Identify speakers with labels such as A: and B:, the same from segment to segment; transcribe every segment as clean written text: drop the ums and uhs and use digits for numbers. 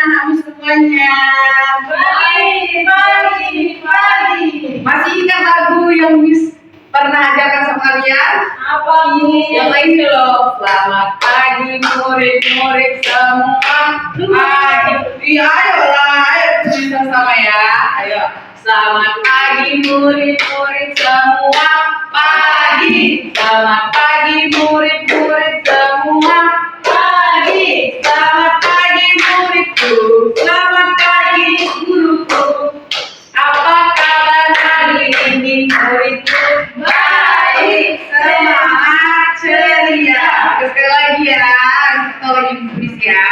A: anak-anak semuanya?
B: Pagi.
A: Masih ingat lagu yang Miss pernah ajarkan sama kalian?
B: Apa ini?
A: Yang ini loh. Selamat pagi murid-murid semua. Pagi. Iya, ayo bisa sama ya. Ayo. Selamat pagi murid-murid semua. Pagi. Selamat pagi murid-murid semua. Pagi. Selamat pagi muridku. Selamat pagi guruku. Apa kabar hari ini muridku? Baik, semangat, ceria. Sekali lagi ya, kita lagi tulis ya.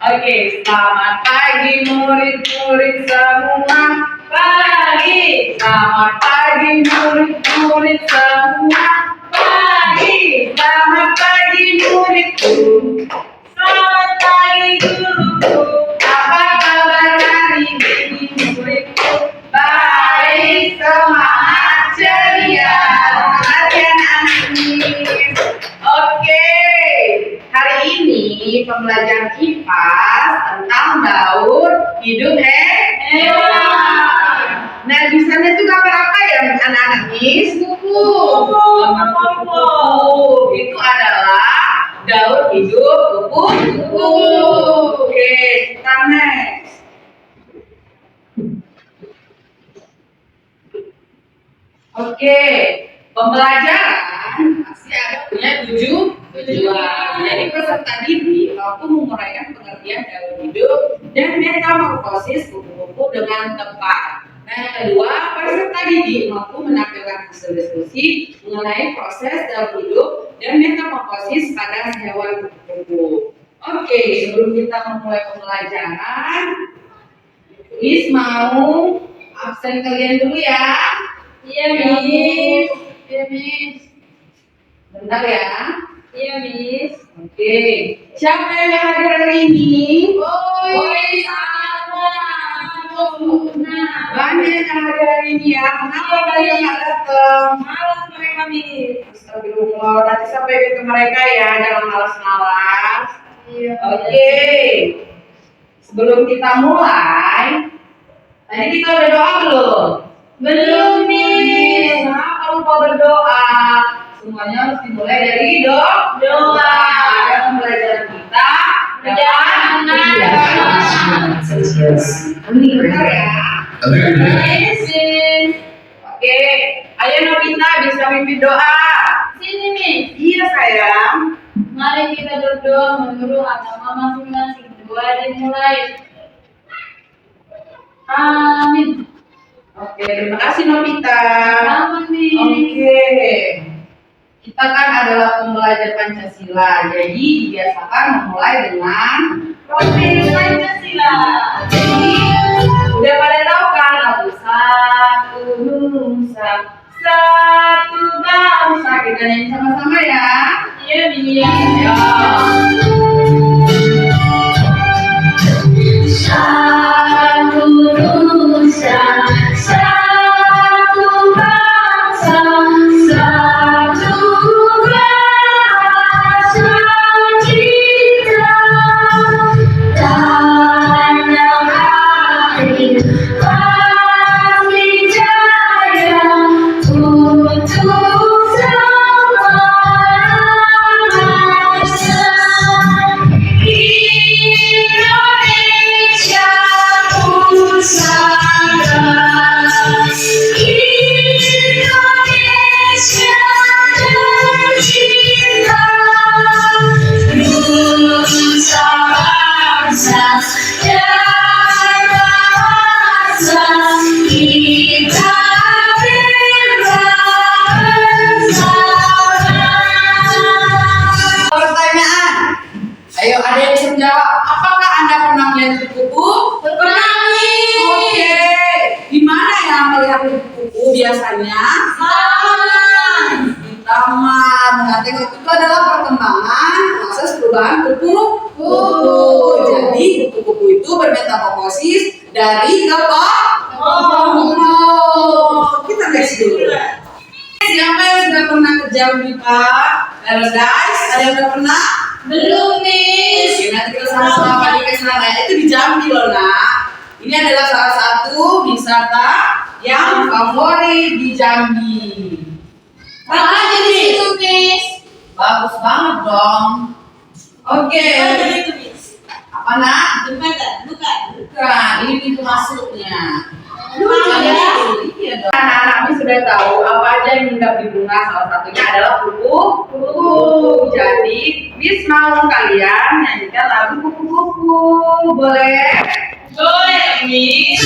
A: Oke, selamat pagi murid-murid semua. Pagi. Selamat pagi murid-murid semua. Pagi. Selamat pagi muridku. Selamat pagi guruku. Apa kabar hari ini muridku? Baik, semangat, ceria. Terima kasih anak-anak. Oke, hari ini pembelajaran IPA tentang daur hidup hewan. Nah, di sana itu gambar apa ya anak-anak Miss? Kuku. Itu adalah daur hidup kupu-kupu. Oke, kita next. Oke, pembelajaran pasti ada punya tujuan. Jadi peserta didik mampu menguraikan pengertian daur hidup dan metamorfosis kupu-kupu dengan tepat. Nah, yang kedua, peserta didik mampu menampilkan hasil diskusi mengenai proses daur hidup dan metamorfosis pada hewan kupu-kupu. Oke, sebelum kita memulai pembelajaran, Miss mau absen kalian dulu ya.
B: Iya, Miss.
A: Bentar ya.
B: Iya, Miss.
A: Oke, siapa yang hadir hari ini? Banyak yang hadir hari ini ya. Kenapa kalian nggak datang?
B: Malas mereka, Miss.
A: Astagfirullah, nanti sampai ke mereka ya, jangan malas-malas.
B: Iya.
A: Oke, sebelum kita mulai, tadi kita udah doa belum?
B: Belum, Miss.
A: Kenapa lupa berdoa? Semuanya harus dimulai dari doa. Agar pembelajaran kita
B: Berjalan lancar.
A: Bentar ya.
B: Miss.
A: Oke, ayo Novita bisa mimpin doa.
B: Sini, Miss.
A: Iya sayang.
B: Mari kita berdoa menurut agama masing-masing. Doa dimulai. Amin.
A: Oke, terima kasih Novita.
B: Selamat, Miss.
A: Oke, kita kan adalah pembelajar Pancasila, jadi dibiasakan memulai dengan
B: Proklamasi Pancasila.
A: Jadi, udah pada tahu kan lagu satu nusa, satu bangsa. Kita nyanyi sama-sama ya.
B: Iya, Miss.
A: Ayo.
B: Satu nusa, satu bangsa, satu bahasa kita. Tanah air pasti jaya untuk selamanya. Indonesia Pusaka, Indonesia tercinta, nusa bangsa dan bahasa kita bersama.
A: Pertanyaan. Ayo ada yang bisa menjawab. Apakah Anda pernah melihat kupu-kupu?
B: Pernah, Miss.
A: Oke. Di mana ya melihat kupu-kupu biasanya? Di taman. Berarti itu adalah perkembangan proses perubahan kupu-kupu. Jadi kupu-kupu itu bermetamorfosis dari ke kokomo. Kita next dulu. Siapa yang sudah pernah ke Jambi Pak? Paradise? Ada yang sudah pernah?
B: Belum, Miss.
A: Oke, nanti kita sama-sama pagi ke sana. Itu di Jambi loh, Nak. Ini adalah salah satu wisata yang favorit di Jambi.
B: Apa aja di situ, Miss?
A: Bagus banget dong. Oke.
B: Itu, Miss.
A: Apa, Nak?
B: Bukan.
A: Bukan, ini pintu masuknya.
B: Iya
A: dong. Anak-anak sudah tahu apa aja yang hinggap di bunga. Salah satunya adalah kupu-kupu. Jadi, Miss mau kalian nyanyikan lagu kupu-kupu. Boleh?
B: Boleh, Miss.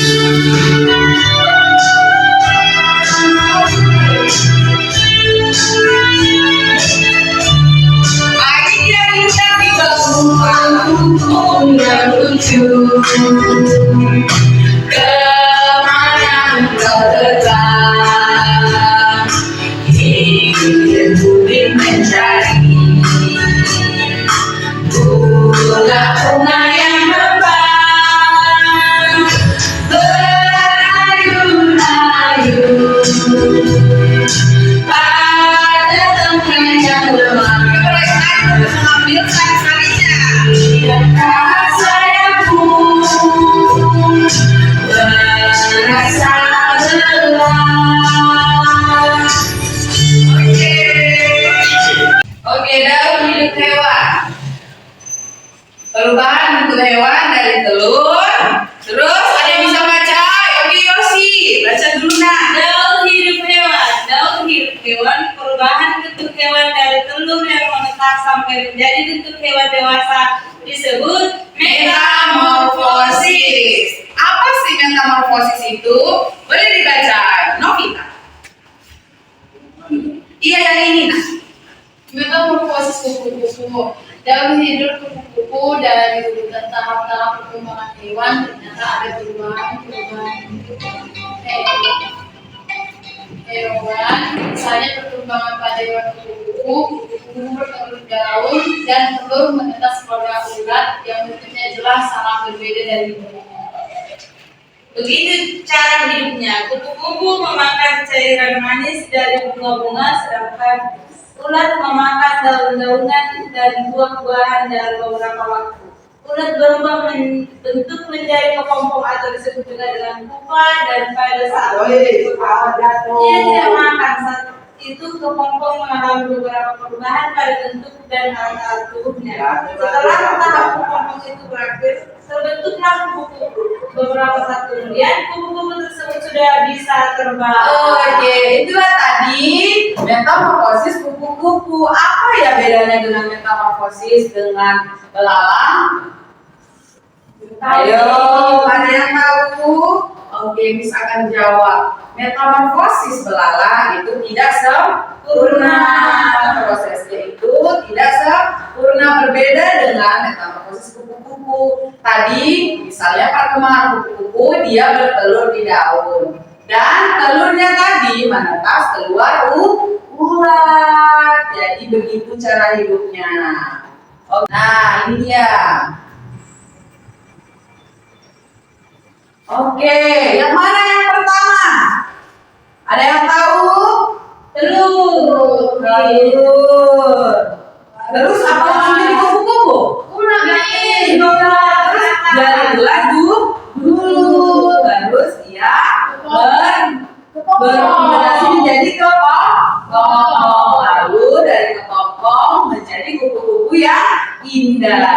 A: Pagi dia lincah di bangunan kupu yang lucu. Kemana kau terbang? Ingin mencari bunga-bunga yang terbang, berayun-ayun pada tempat yang lemah. Mengambil sari-sarinya. Sayangku merasa lelah. Oke, daun hidup hewan. Perubahan bentuk hewan dari telur. Terus ada yang bisa baca? Yogi Yosi, baca dulu, Nak.
B: Daun hidup hewan, perubahan bentuk hewan dari telur yang menetas sampai menjadi bentuk hewan dewasa disebut
A: Metamorfosis. Apa sih metamorfosis itu? Boleh dibaca, Novita. Iya, yang ini, Nak.
B: Metamorfosis kupu-kupu. Dalam hidup kupu-kupu dari urutan tahap-tahap perkembangan hewan ternyata ada perubahan hewan. Misalnya perkembangan pada hewan kupu-kupu bertelur daun dan telur menetas pada ulat yang bentuknya jelas sangat berbeda dari bunga. Begitu cara hidupnya, kupu-kupu memakan cairan manis dari bunga-bunga, sedangkan ulat memakan daun-daunan dan buah-buahan dalam beberapa waktu. Ulat berubah bentuk menjadi kepompong atau disebut juga dengan pupa, dan pada saat ia tidak makan saat itu kepompong mengalami beberapa perubahan pada bentuk dan alat-alat tubuhnya. Setelah tahap kepompong itu berakhir, terbentuklah kupu-kupu. Beberapa saat kemudian kupu-kupu tersebut sudah bisa terbang.
A: Oke, itulah tadi metamorfosis kupu-kupu. Apa ya bedanya dengan metamorfosis dengan belalang? Ayo, ada yang tahu? Oke, Miss akan jawab. Metamorfosis belalang itu tidak sempurna. Prosesnya itu tidak sempurna, berbeda dengan metamorfosis kupu-kupu. Tadi, misalnya perkembangan kupu-kupu, dia bertelur di daun. Dan telurnya tadi menetas keluar ulat. Jadi begitu cara hidupnya. Nah, ini dia. Oke, yang mana yang pertama? Ada yang tahu? Telur. Terus apa yang menjadi kupu-kupu?
B: Ulat.
A: Terus dari ulat dulu. Terus dia berkombinasi menjadi kepompong. Lalu dari kepompong menjadi kupu-kupu yang indah.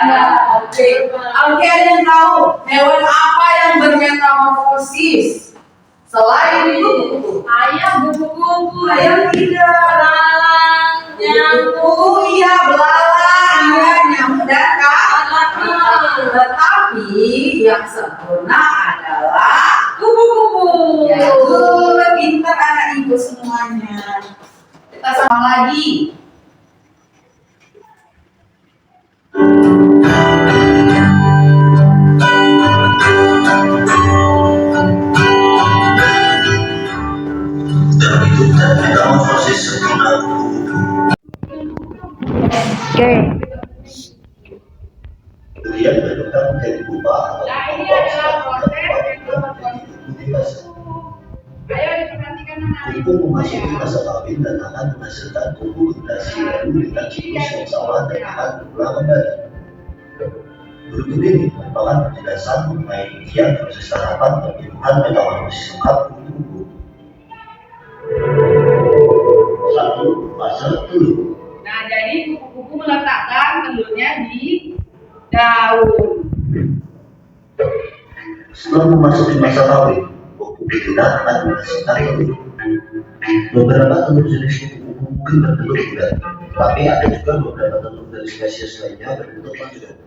A: Oke, ada yang tahu hewan apa yang bermetamorfosis selain itu kupu-kupu?
B: Ayam, kupu-kupu,
A: Ayam tidak.
B: belalang, nyamuk,
A: Iya, belalang, iya, nyamuk dan tetapi yang sempurna adalah kupu-kupu. Ya, pintar anak ibu semuanya. Kita sama lagi.
C: Metamorfosis sempurna. Kemudian berkembang menjadi pupa atau
A: Nah, ini adalah proses metamorfosis. Ayo diperhatikan anak
C: itu memasuki masa kawin dan akan menghasilkan tumbuh generasi baru dengan ciri terus yang sama dengan jumlah kembali. Berikut ini merupakan penjelasan mengenai rincian proses tahapan pembentukan metamorfosis lengkap kupu-kupu. 1. Fase telur.
A: Nah, jadi kupu-kupu meletakkan telurnya di daun.
C: Setelah memasuki masa kawin, kupu betina akan menghasilkan telur. Beberapa telur jenis kupu-kupu mungkin bertelur bulat, tapi ada juga beberapa telur dari spesies lainnya berbentuk panjang.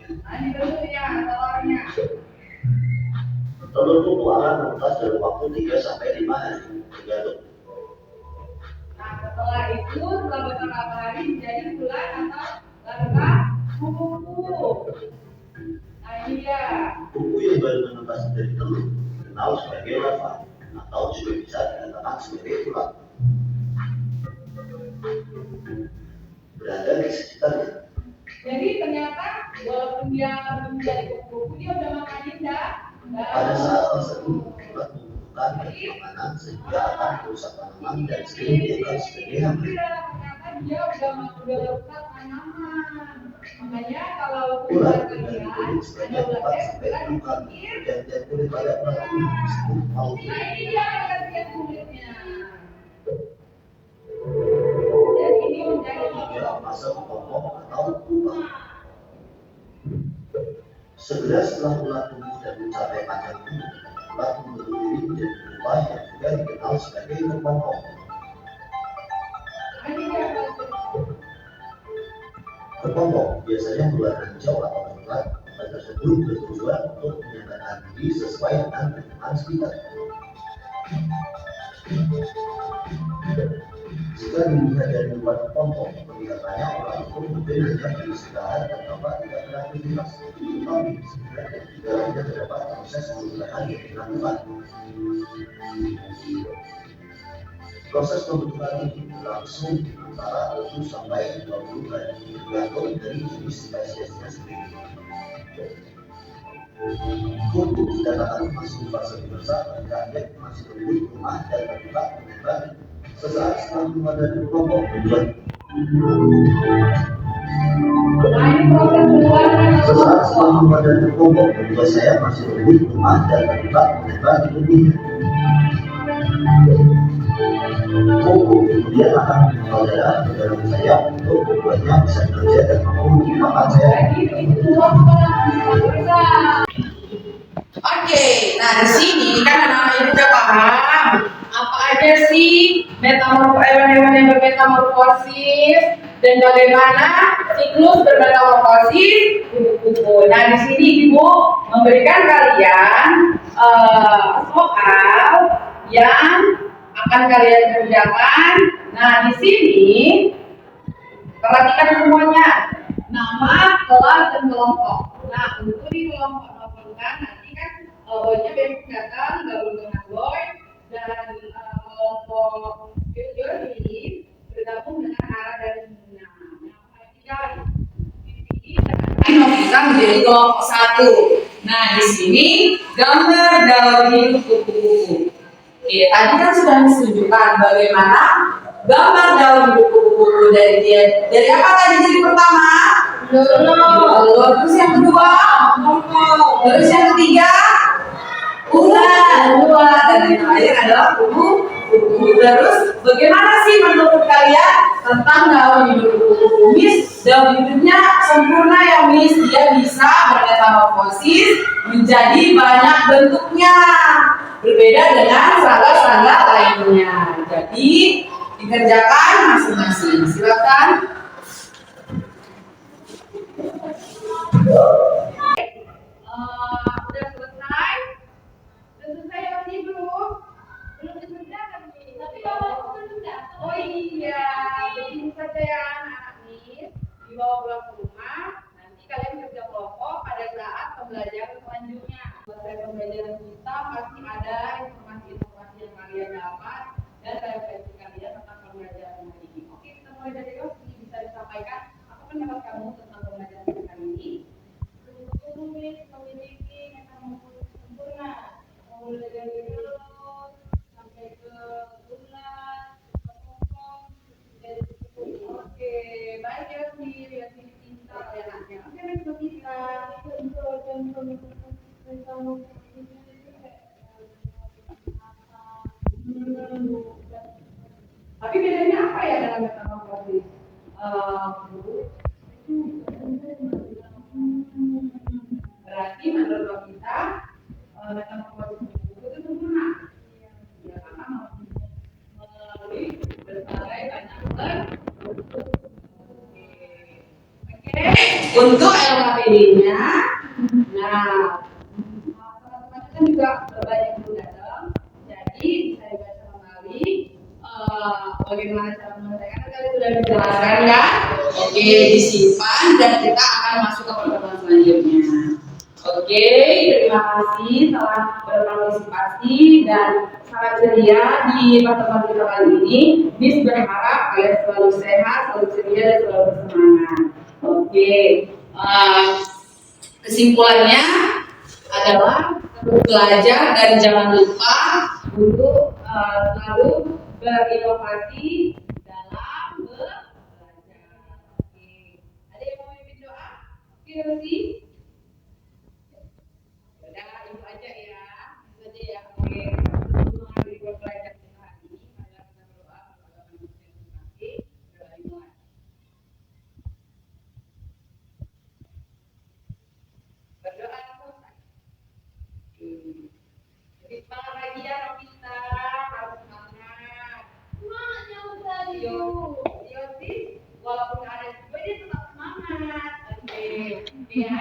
A: Nah, ini bentuknya telurnya.
C: Telur kupu akan menetas dalam waktu 3-5 hari, tergantung.
A: Nah, setelah itu setelah beberapa hari menjadi bulan atau larva kupu-kupu. Nah, ini dia.
C: Kupu yang baru menetas dari telur dikenal sebagai larva atau juga bisa dikatakan sebagai ulat. Berada di sekitarnya.
A: Jadi ternyata walaupun dia belum menjadi kupu-kupu, dia udah makan indah.
C: Pada saat tersebut, ulat membutuhkan banyak makanan sehingga akan merusak tanaman dan sering dianggap sebagai hama.
A: Ternyata dia udah rusak tanaman. Makanya kalau
C: Ulat
A: kulit
C: dengan
A: kalian
C: kulit sebanyak 4-6 kali pergantian kulit pada ulat ini disebut molting.
A: nah ini dia pergantian kulitnya. Dan ini menjadi
C: Hingga fase kepompong atau pupa. Segera setelah ulat tumbuh dan mencapai panjang tubuh, ulat membentuk diri menjadi pupa yang juga dikenal sebagai kepompong.
A: ini dia
C: Kepompong biasanya berwarna hijau atau coklat. Hal tersebut bertujuan untuk menyatakan diri sesuai dengan lingkungan sekitar. Jika dilihat dari luar kepompong, kelihatannya ulat itu mungkin hanya beristirahat atau tidak beraktivitas. Tetapi sebenarnya di dalamnya terdapat proses perubahan yang dilakukan. Proses pembentukan ini berlangsung antara 7 sampai 20 hari, tergantung dari jenis spesiesnya sendiri. Kupu dikatakan masuk fase dewasa jika dia masih tumbuh rumah dan terbuka mengembang. Sesaat setelah keluar dari kelompok tujuan. Sesaat setelah keluar dari kelompok kedua saya masih tumbuh rumah dan terbuka mengembang lebih. Kupu kemudian akan mengeluarkan darah ke dalam sayap untuk membuatnya bisa bekerja dan mampu makan sayap.
A: Oke, nah di sini kan anak-anak udah paham apa aja sih hewan-hewan yang bermetamorfosis dan bagaimana siklus bermetamorfosis kupu-kupu. Nah di sini ibu memberikan kalian soal yang akan kalian kerjakan. Nah di sini perhatikan semuanya, nama, kelas, dan kelompok. Nah untuk di kelompok kan nanti kan boynya besok datang gabung dengan boy dan kelompok Jody bergabung dengan Ara dan Nina. Nah, kita menjadi kelompok satu. Nah di sini gambar daun hidup kupu-kupu. Oke, tadi kan sudah ditunjukkan bagaimana gambar daun hidup kupu-kupu dari apa tadi jadi pertama? Terus yang kedua, terus yang ketiga, ulat, dan yang terakhir adalah kupu-kupu. Terus bagaimana sih menurut kalian tentang daun hidup kupu-kupu? Miss, daun hidupnya sempurna ya Miss, dia bisa bermetamorfosis menjadi banyak bentuknya, berbeda dengan serangga-serangga lainnya. Jadi dikerjakan masing-masing. Silakan. Udah selesai? Udah selesai lagi belum? Belum dikerjakan nih. Tapi kalau sudah. Oh iya, begini saja ya anak-anak nih. Dibawa pulang ke rumah. Nanti kalian kerja kelompok pada saat pembelajaran selanjutnya. Selesai pembelajaran kita pasti ada informasi-informasi yang kalian dapat dan referensi kalian tentang pembelajaran hari ini. Oke, kita mulai dari Yosi. Bisa disampaikan apa pendapat kamu tentang pembelajaran kali ini? Tulis memiliki metamorfosis sempurna, mulai dari telur sampai ke ulat, ke kepompong, dari kupu. Oke. Tapi bedanya apa ya dengan metamorfosis? Bu? Berarti menurut kita metamorfosis buku itu sempurna. Ya karena melalui berbagai banyak bentuk. Oke. Untuk LKPD-nya, nah teman-teman kan juga berbanyak yang datang, jadi saya baca kembali bagaimana cara menyelesaikan. Tadi sudah dijelaskan kan? Oke, disimpan dan kita akan masuk ke pertemuan selanjutnya. Oke, terima kasih telah berpartisipasi dan sangat ceria di pertemuan kita kali ini. Miss berharap kalian selalu sehat, selalu ceria dan selalu bersemangat. Oke, kesimpulannya adalah belajar dan jangan lupa untuk selalu berinovasi dalam belajar. Oke, ada yang mau memimpin doa? Oke, Rosi. Udah, itu aja ya. Itu aja ya. Oke, sebelum mengakhiri pelajaran kita hari ini, mari kita berdoa kepada manusia yang terkasih. Doa dimulai. Berdoa selesai. Jadi semangat lagi ya Robita, harus semangat. Semangat yang tadi. Yo sih, walaupun ada juga dia tetap semangat. Oke, ya.